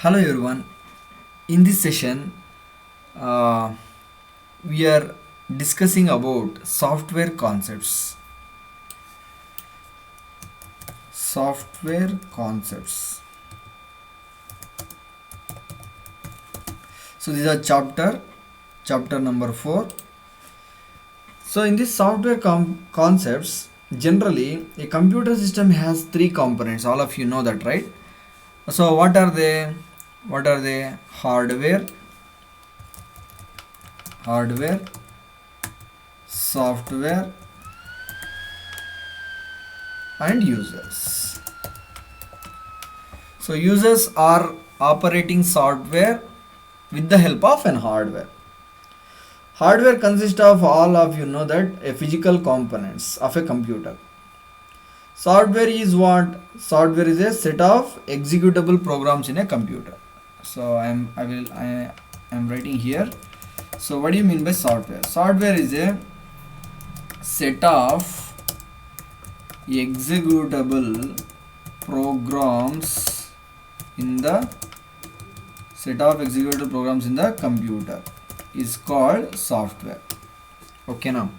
Hello everyone. In this session, uh, we are discussing about software concepts. Software concepts. So this is a chapter number 4. So in this software concepts, generally a computer system has three components. All of you know that, right? So what are they? What are they? Hardware, software, and users. So users are operating software with the help of an hardware. Hardware consists of, all of you know that, a physical components of a computer. Software is what? Software is a set of executable programs in a computer. So I am writing here. So what do you mean by software? Software is a set of executable programs in the computer is called software. Okay, now,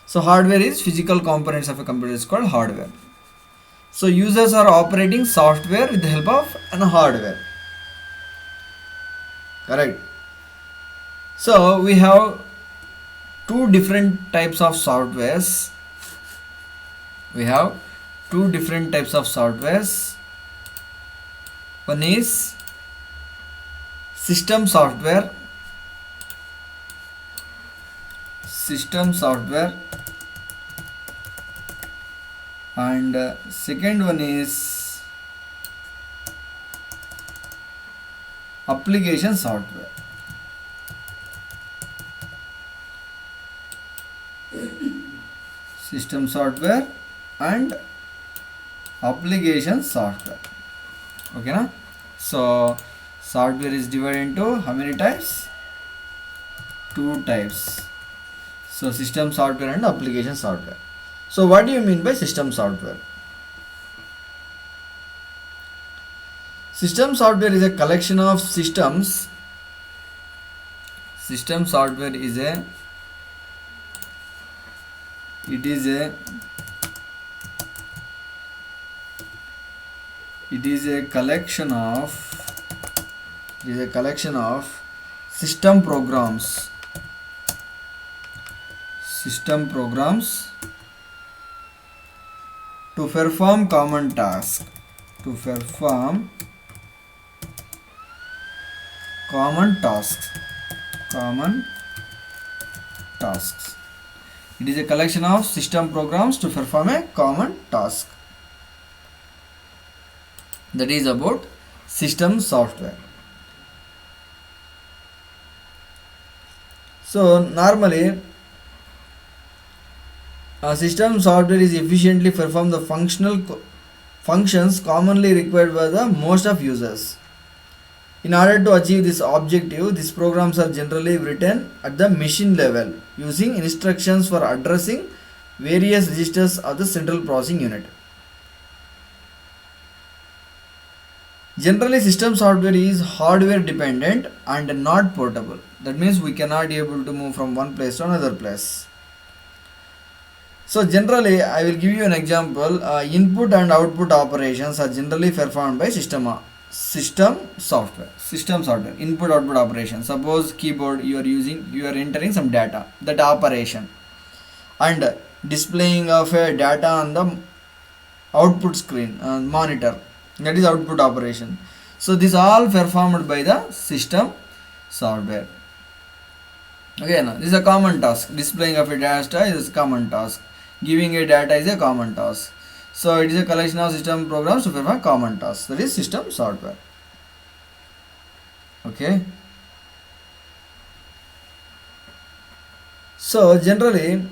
so hardware is physical components of a computer is called hardware. So users are operating software with the help of an hardware, correct? So we have two different types of softwares. We have two different types of softwares. One is system software, and second one is application software. System software and application software. Okay, na? So software is divided into how many types? Two types. So system software and application software. So what do you mean by system software? System software is a collection of systems. System software is a collection of system programs to perform common tasks. It is a collection of system programs to perform a common task. That is about system software. So normally a system software is efficiently perform the functions commonly required by the most of users. In order to achieve this objective, these programs are generally written at the machine level using instructions for addressing various registers of the central processing unit. Generally, system software is hardware dependent and not portable. That means we cannot be able to move from one place to another place. So generally, I will give you an example. Input and output operations are generally performed by system software. Input output operations. Suppose keyboard you are entering some data. That operation and displaying of a data on the output screen monitor. That is output operation. So this all performed by the system software. Okay, now this is a common task. Displaying of a data is a common task. Giving a data is a common task. So it is a collection of system programs to perform common tasks. That is system software. Okay. So generally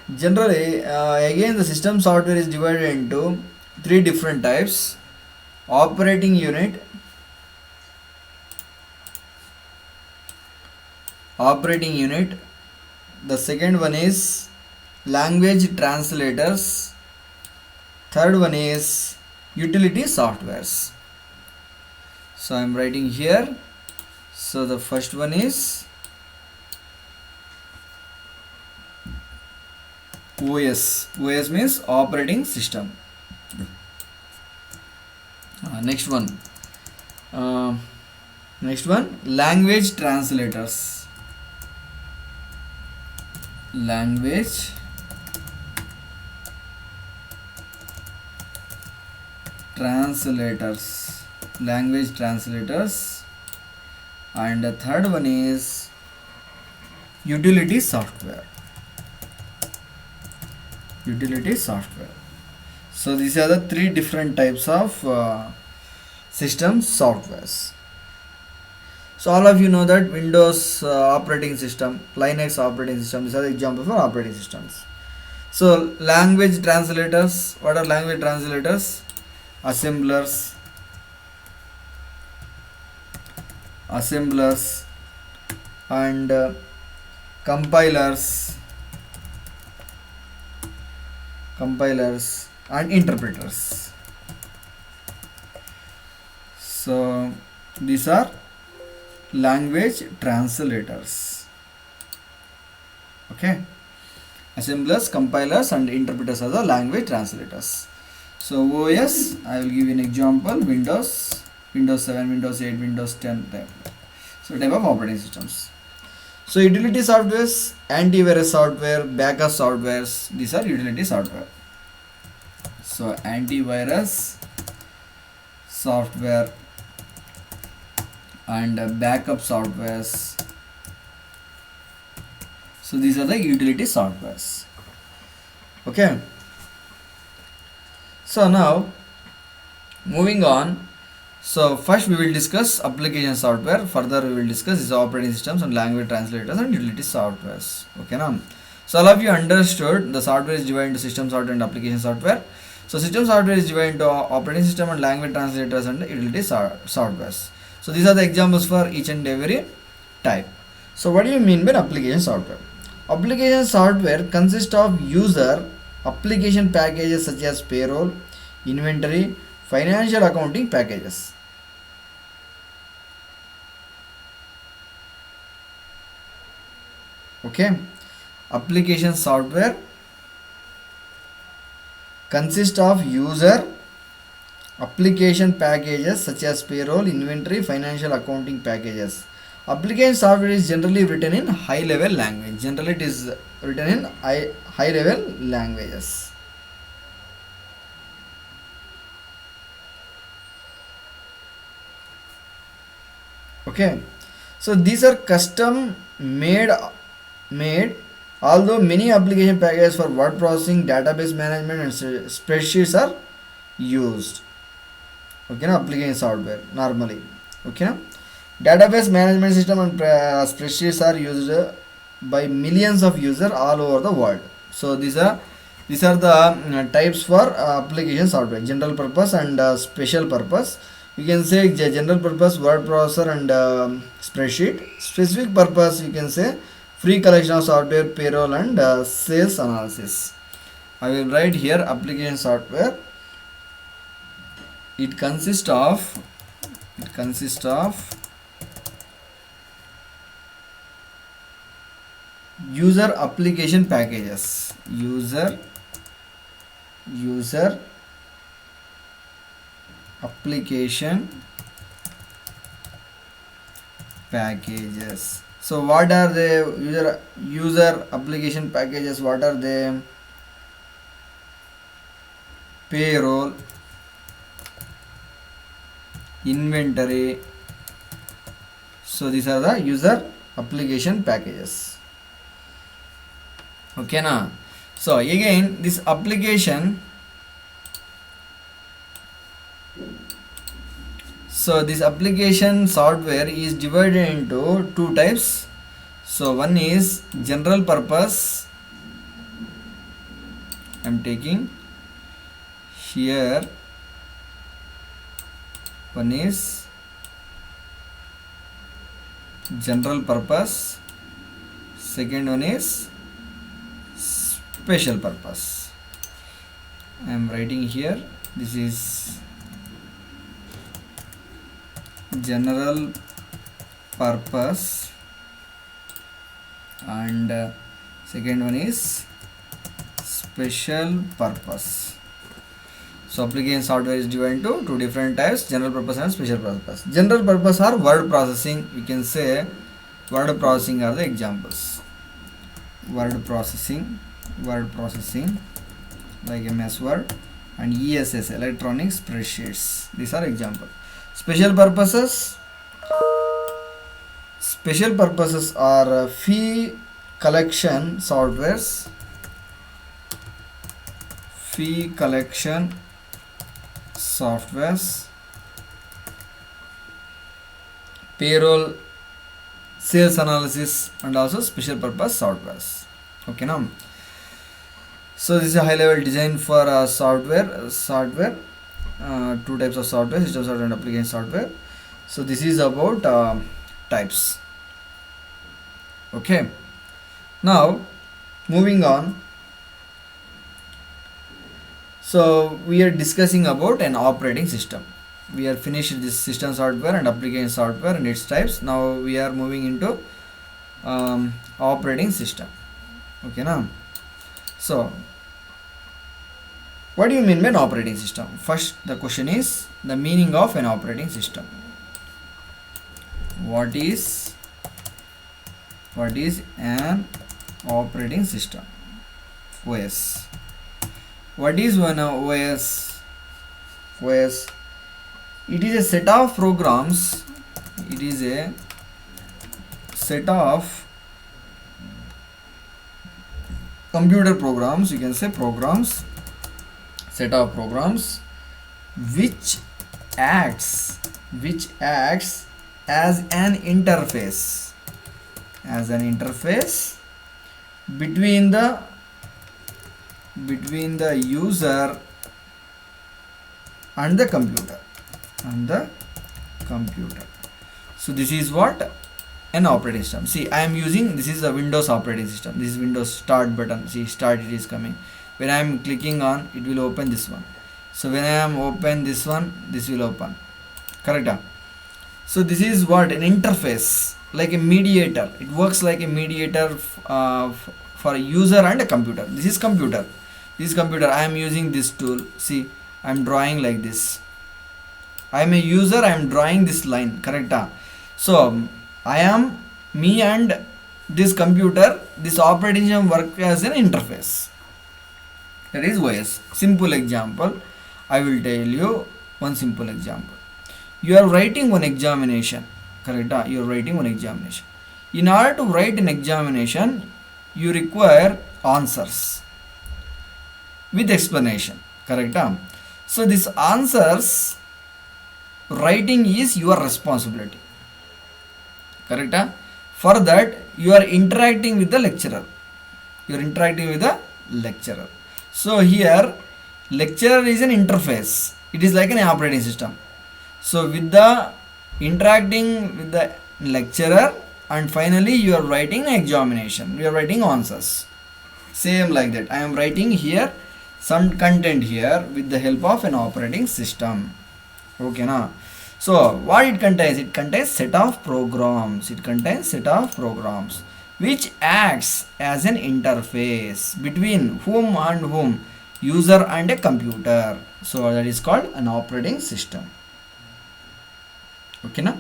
again the system software is divided into three different types: operating unit, the second one is language translators, third one is utility softwares. So I am writing here. So the first one is OS. OS means operating system. Next one. Next one, language translators. Language translators. Language translators. And the third one is utility software. Utility software. So these are the three different types of system softwares. So all of you know that Windows operating system, Linux operating system, these are the examples for operating systems. So language translators, what are language translators? Assemblers, and compilers and interpreters. So these are language translators. Okay, assemblers, compilers and interpreters are the language translators. So OS, I will give you an example: Windows 7, Windows 8, Windows 10 type. So type of operating systems. So utility softwares, antivirus software, backup softwares, these are utility software. So antivirus software and backup softwares. So these are the utility softwares. Okay. So now moving on. So first we will discuss application software. Further we will discuss is operating systems and language translators and utility softwares. Okay now. So all of you understood the software is divided into system software and application software. So system software is divided into operating system and language translators and utility softwares. So these are the examples for each and every type. So what do you mean by application software? Application software consists of user application packages such as payroll, inventory, financial accounting packages. Okay, application software consists of user application packages such as payroll, inventory, financial accounting packages. Application software is generally written in high level language. Generally it is written in high level languages. Okay, so these are custom made, although many application packages for word processing, database management and spreadsheets are used. Okay, now application software normally. Okay, now database management system and spreadsheets are used by millions of users all over the world. So these are the types for application software: general purpose and special purpose. You can say general purpose word processor and spreadsheet. Specific purpose you can say free collection of software, payroll and sales analysis. I will write here application software. It consists of user application packages. User application packages. So what are the user application packages? What are they? Payroll, inventory. So these are the user application packages. Okay na. So again this application, so this application software is divided into two types. So one is general purpose. I am taking here, one is general purpose, second one is special purpose. I am writing here This is general purpose, and second one is special purpose. So application software is divided into two different types, general purpose and special purpose. General purpose are word processing. We can say word processing are the examples. Word processing like MS Word, and ESS, electronic spreadsheets. These are examples. Special purposes are fee collection softwares, payroll, sales analysis, and also special purpose softwares. Okay, now. So this is a high level design for software. Two types of software: system software and application software. So this is about types. Okay. Now moving on. So we are discussing about an operating system. We are finished this system software and application software and its types. Now we are moving into operating system. Okay, now. So what do you mean by an operating system? First, the question is the meaning of an operating system. What is an operating system? OS. What is one OS? OS. It is a set of programs. It is a set of computer programs. You can say programs. Set of programs which acts as an interface between the user and the computer. So this is what an operating system. See, I am using, this is a Windows operating system. This is Windows start button. See, start, it is coming. When I am clicking on, it will open this one. So when I am open this one, this will open. Correct? So this is what an interface, like a mediator. It works like a mediator for a user and a computer. This is computer. I am using this tool. See, I am drawing like this. I am a user. I am drawing this line. Correct? So I am me and this computer. This operating system work as an interface. That is OS. Simple example. I will tell you one simple example. You are writing one examination. Correct? You are writing one examination. In order to write an examination, you require answers with explanation. Correct? So this answers writing is your responsibility. Correct? For that, you are interacting with the lecturer. So here, lecturer is an interface. It is like an operating system. So with the interacting with the lecturer, and finally you are writing an examination. You are writing answers. Same like that. I am writing here some content here with the help of an operating system. Okay, now. So what it contains? It contains set of programs. Which acts as an interface between whom and whom? User and a computer. So that is called an operating system. Okay, now.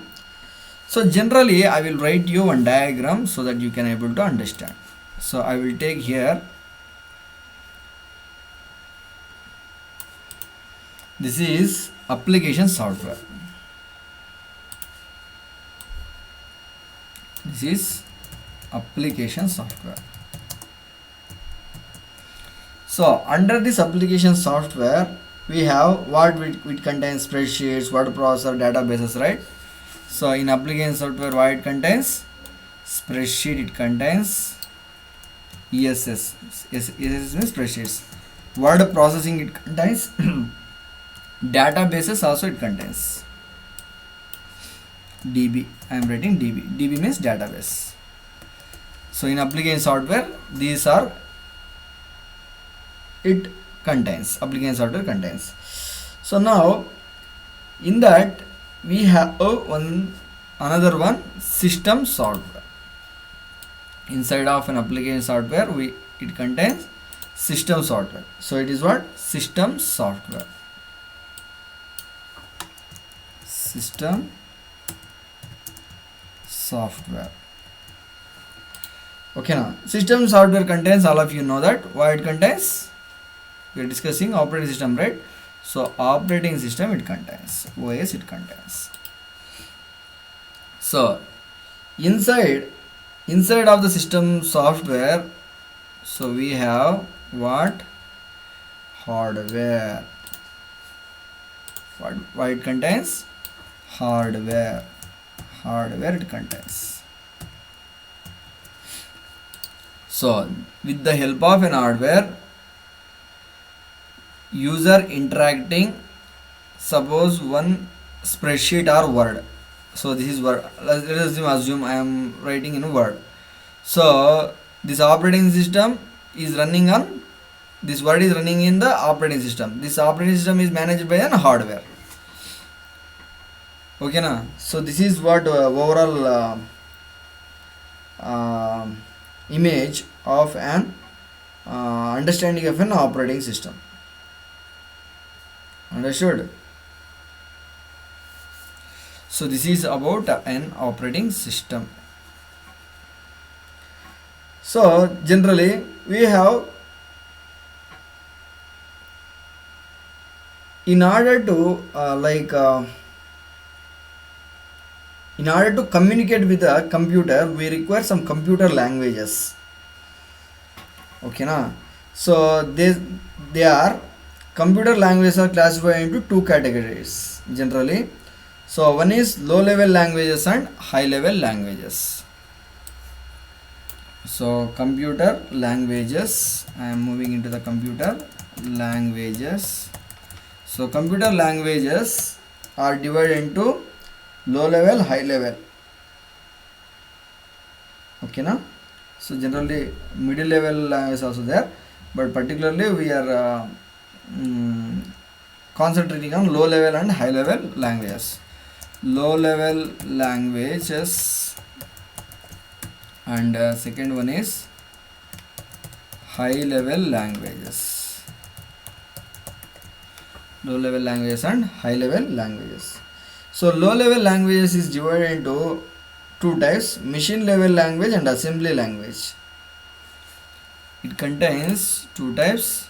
So generally I will write you one diagram so that you can able to understand. So I will take here. This is application software. So under this application software, we have what it contains: spreadsheets, word processor, databases, right? So in application software, what it contains? Spreadsheet. It contains ESS. ESS means spreadsheets. Word processing, it contains databases. Also it contains DB. I am writing DB. DB means database. So in application software, these are it contains. Application software contains. So now in that we have another one, system software. Inside of an application software, it contains system software. So it is what? System software. System software. Okay, now system software contains, all of you know that what it contains. We are discussing operating system, right? So operating system it contains, OS it contains. So inside of the system software, so we have what? Hardware. What it contains? Hardware. Hardware it contains. So with the help of an hardware, user interacting, suppose one spreadsheet or word. So this is word. Let us assume I am writing in Word. So this operating system is running on, this word is running in the operating system. This operating system is managed by an hardware. Okay na? So this is what overall image of an understanding of an operating system. Understood? So this is about an operating system. So generally we have, in order to in order to communicate with a computer, we require some computer languages. Okay na? So they are, computer languages are classified into two categories generally. So one is low level languages and high level languages. So computer languages, I am moving into the computer languages. So computer languages are divided into low level, high level. Okay na? So generally middle level language also there, but particularly we are concentrating on low level and high level languages. Low level languages, and second one is high level languages. Low level languages and high level languages. So low level languages is divided into two types, machine level language and assembly language. It contains two types.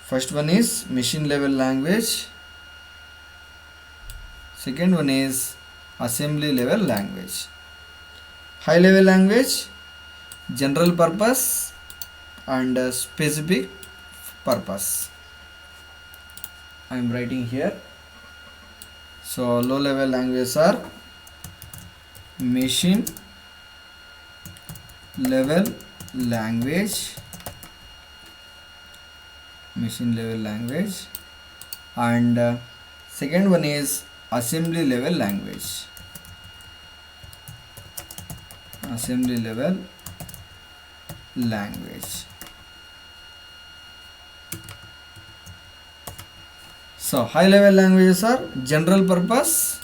First one is machine level language. Second one is assembly level language. High level language, general purpose and specific purpose. I am writing here. So low level languages are machine level language, and second one is assembly level language. So high level languages are general purpose,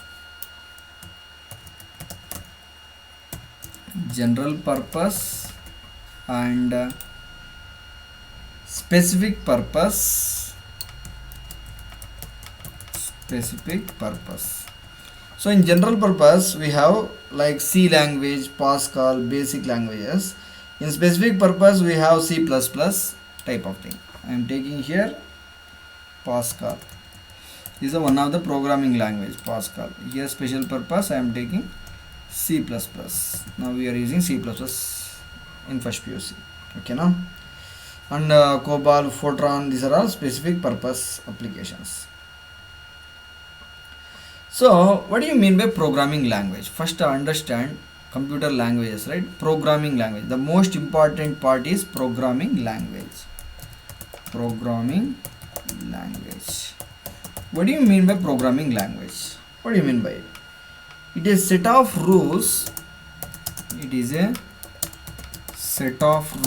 and specific purpose. So in general purpose we have like C language, Pascal, basic languages. In specific purpose we have C++ type of thing. I am taking here Pascal. This is one of the programming language, Pascal. Here special purpose I am taking C++. Now we are using C++ in first PUC. Okay now? And COBOL, Fortran, these are all specific purpose applications. So what do you mean by programming language? First understand computer languages, right? Programming language. The most important part is programming language. What do you mean by programming language? What do you mean by it? It is a set of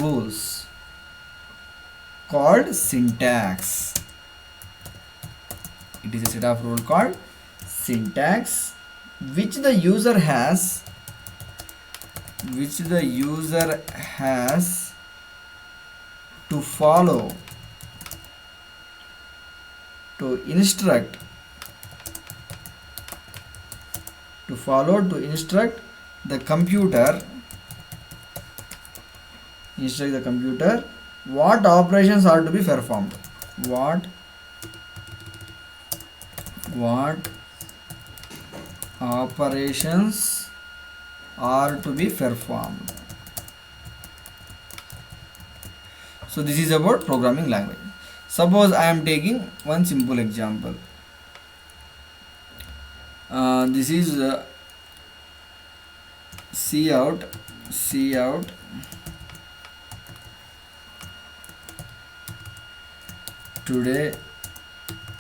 rules. Called syntax. It is a set of rules called syntax, which the user has to follow to instruct the computer what operations are to be performed. What operations are to be performed. So this is about programming language. Suppose I am taking one simple example. This is cout. Today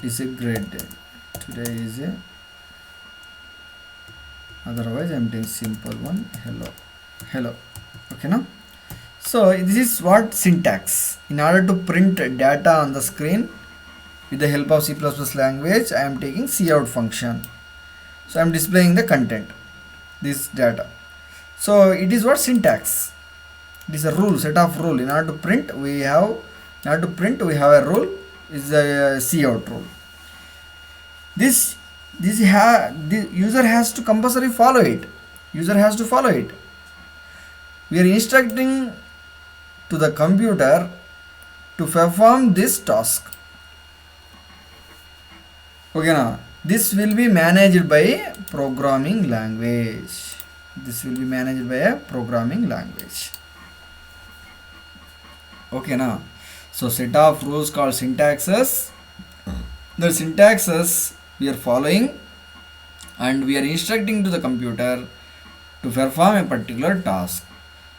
is a great day. Otherwise I am taking simple one. Hello. Okay, now. So this is what syntax. In order to print data on the screen with the help of C++ language, I am taking cout function. So I am displaying the content, this data. So it is what syntax. It is a rule, set of rule. In order to print, we have a rule. Is a cout rule. The user has to compulsory follow it. We are instructing to the computer to perform this task. Okay, now this will be managed by a programming language. Okay, now. So set of rules called syntaxes. The syntaxes we are following and we are instructing to the computer to perform a particular task.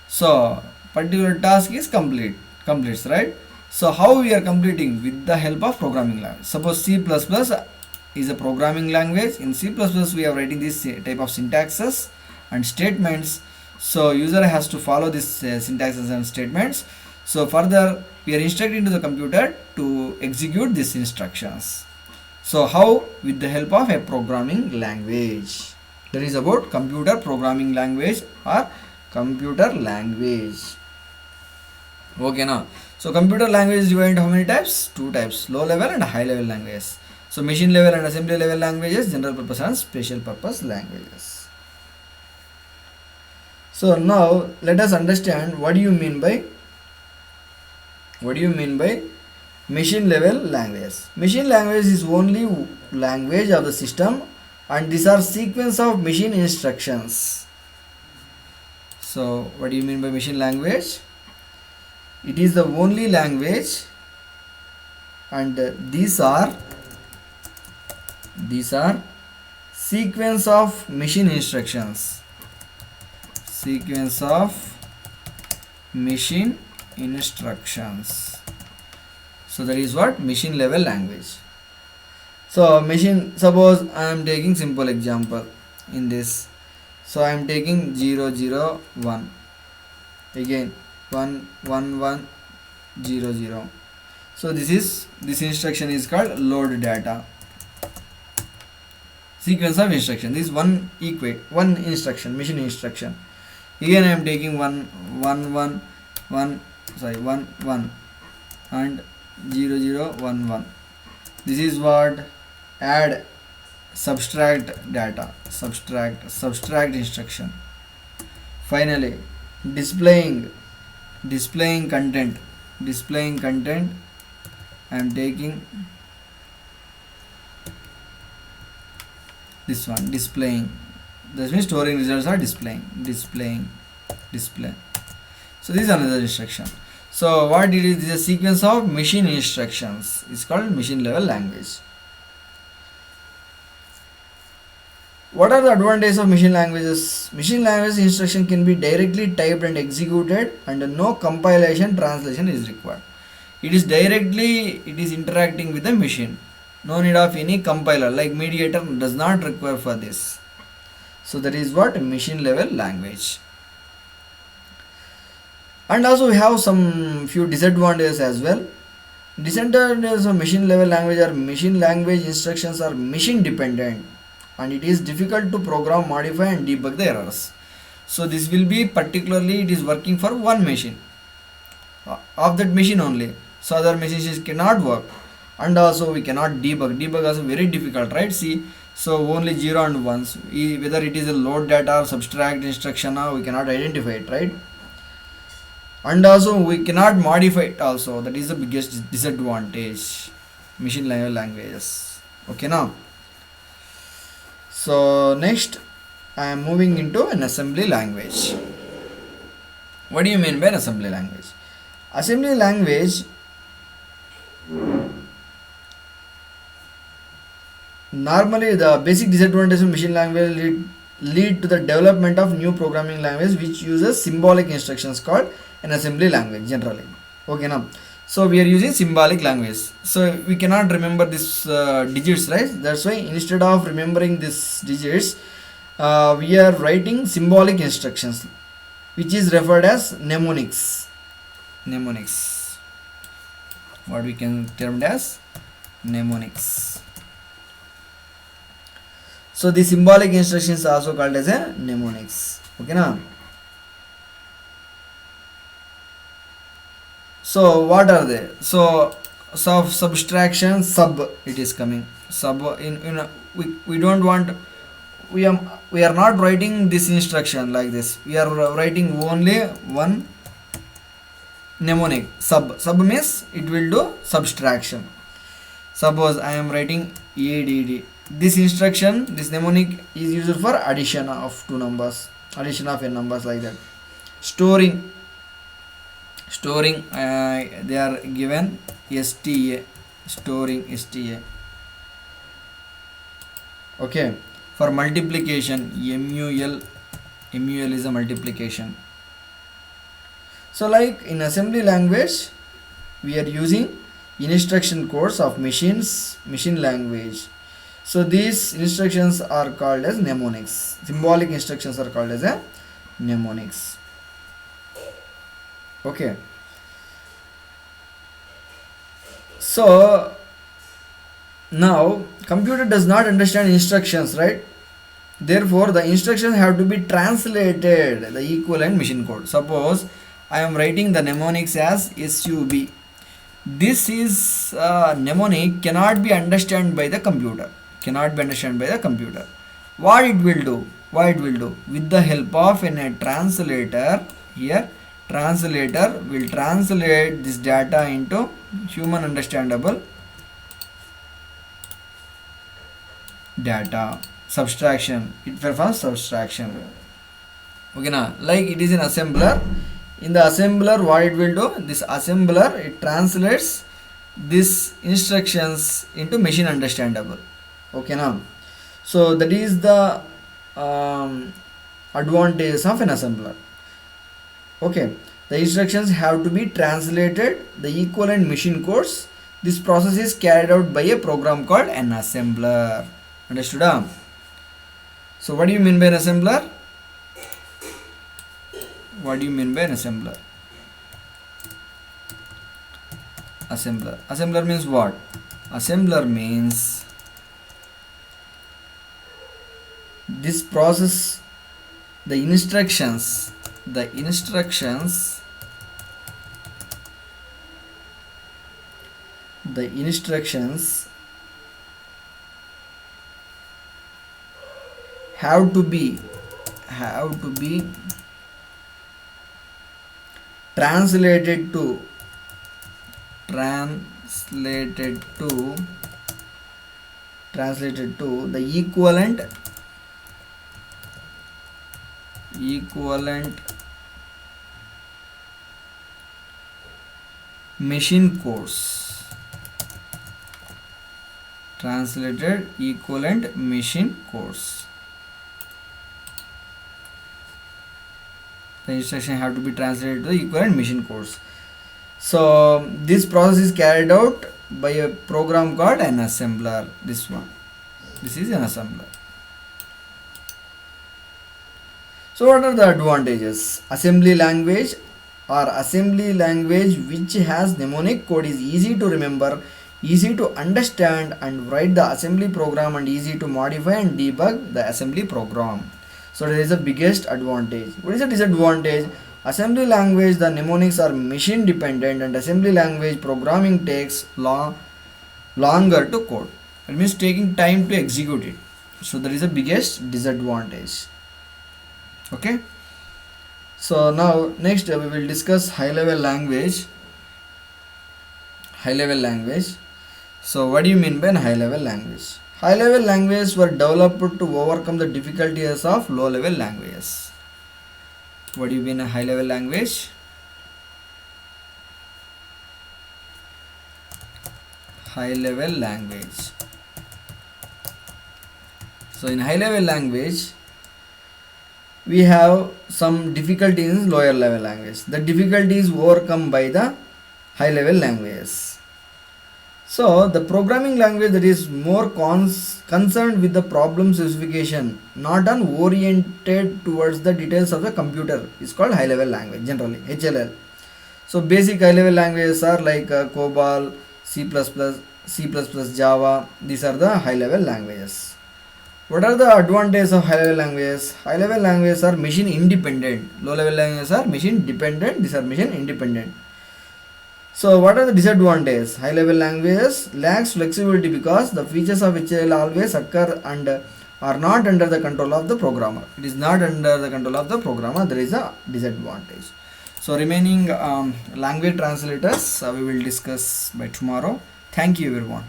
So particular task is completes, right? So how we are completing? With the help of programming language. Suppose C++ is a programming language. In C++ we are writing this type of syntaxes and statements. So user has to follow this syntaxes and statements. So further we are instructing to the computer to execute these instructions. So how? With the help of a programming language. That is about computer programming language or computer language. Okay, now. So computer language is divided into how many types? Two types, low level and high level languages. So machine level and assembly level languages, general purpose and special purpose languages. So now let us understand what do you mean by machine level language. Machine language is only language of the system and these are sequence of machine instructions. So what do you mean by machine language? It is the only language and these are sequence of machine instructions. So that is what machine level language. So suppose I am taking simple example in this. So I am taking 0 0 1, again 1 1 1 0 0. So this instruction is called load data. Sequence of instruction. This is one instruction, machine instruction. Again I am taking 1 1 1 1 and 0 0 1 1. This is what add subtract data, subtract instruction. Finally displaying content. I am taking this one, displaying. That means storing results are display. So this is another instruction. So what it is? This is a sequence of machine instructions. It's called machine level language. What are the advantages of machine languages? Machine language instruction can be directly typed and executed and no compilation translation is required. It is interacting with the machine. No need of any compiler like mediator does not require for this. So that is what machine level language. And also we have some few disadvantages as well. Decentralized machine level language or machine language instructions are machine dependent, and it is difficult to program, modify and debug the errors. So this will be particularly it is working for one machine, of that machine only. So other machines cannot work, and also we cannot debug also very difficult, right? See, so only 0 and 1s, whether it is a load data or subtract instruction, we cannot identify it, right? And also we cannot modify it also, that is the biggest disadvantage machine level languages. Okay, now so next I am moving into an assembly language. What do you mean by an assembly language? Assembly language normally the basic disadvantage of machine language lead to the development of new programming language which uses symbolic instructions called an assembly language generally. Okay, now so we are using symbolic language, so we cannot remember this digits, right? That's why instead of remembering these digits, we are writing symbolic instructions which is referred as mnemonics. What we can term as mnemonics. So the symbolic instructions are also called as a mnemonics. Okay, now so what are they? So subtraction, sub, it is coming sub in we don't want, we are not writing this instruction like this, we are writing only one mnemonic. Sub means it will do subtraction. Suppose I am writing add, this instruction, this mnemonic is used for addition of two numbers, addition of n numbers, like that. Storing they are given sta, storing sta. Okay, for multiplication mul is a multiplication. So like in assembly language we are using instruction codes of machine language. So these instructions are called as mnemonics. Symbolic instructions are called as a mnemonics. Okay, so now computer does not understand instructions, right? Therefore the instructions have to be translated the equivalent machine code. Suppose I am writing the mnemonics as sub, this is mnemonic cannot be understood by the computer, what it will do with the help of a translator. Here translator will translate this data into human understandable data. Subtraction, it performs subtraction. Okay, now like it is an assembler. In the assembler what it will do, this assembler it translates these instructions into machine understandable. Okay, now so that is the advantage of an assembler. Okay, the instructions have to be translated the equivalent machine codes. This process is carried out by a program called an assembler. Understood? So what do you mean by an assembler? What do you mean by an assembler? Assembler means what? Assembler means this process, the instructions have to be translated to the equivalent machine codes. Translated equivalent machine codes. The instruction have to be translated to the equivalent machine codes. So this process is carried out by a program called an assembler. This is an assembler. So what are the advantages? Assembly language or assembly language which has mnemonic code is easy to remember, easy to understand and write the assembly program, and easy to modify and debug the assembly program. So there is the biggest advantage. What is the disadvantage? Assembly language, the mnemonics are machine dependent, and assembly language programming takes longer to code. It means taking time to execute it. So that is the biggest disadvantage. Okay. So now next we will discuss high level language. High level language. So what do you mean by high level language? High level languages were developed to overcome the difficulties of low level languages. What do you mean a high level language? High level language. So in high level language we have some difficulties in lower level language. The difficulty is overcome by the high level languages. So the programming language that is more concerned with the problem specification, not on oriented towards the details of the computer, is called high level language, generally HLL. So basic high level languages are like COBOL, C++, C++, Java. These are the high level languages. What are the advantages of high level languages? High level languages are machine independent. Low level languages are machine dependent. These are machine independent. So what are the disadvantages? High level languages lacks flexibility because the features of HL always occur and are not under the control of the programmer. It is not under the control of the programmer. There is a disadvantage. So remaining language translators we will discuss by tomorrow. Thank you everyone.